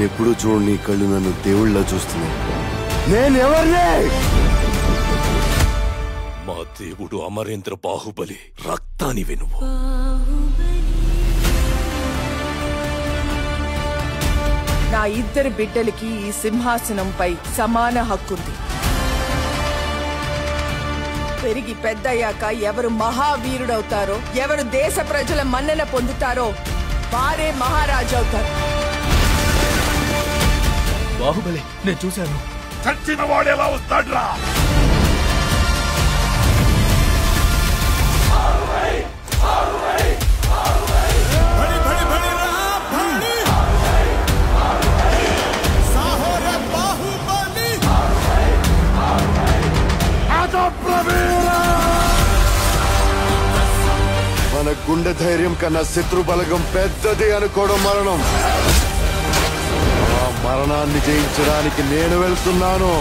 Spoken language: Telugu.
నేనెప్పుడు చూడని కళ్ళు నన్ను దేవుళ్ళ చూస్తున్నాయి. నేనెవర్నే? మా దేవుడు అమరేంద్ర బాహుబలి. రక్తాని వినువు. నా ఇద్దరు బిడ్డలకి ఈ సింహాసనంపై సమాన హక్కుంది. పెరిగి పెద్దయ్యాక ఎవరు మహావీరుడవుతారో, ఎవరు దేశ ప్రజల మన్నన పొందుతారో వారే మహారాజు అవుతారు. బాహుబలి నేను చూశాను. చచ్చిన వాడు ఎలా వస్తాడ్రా? మన గుండె ధైర్యం కన్నా శత్రు బలగం పెద్దది అనుకోవడం మరణం. ఆ మరణాన్ని జయించడానికి నేను వెళ్తున్నాను.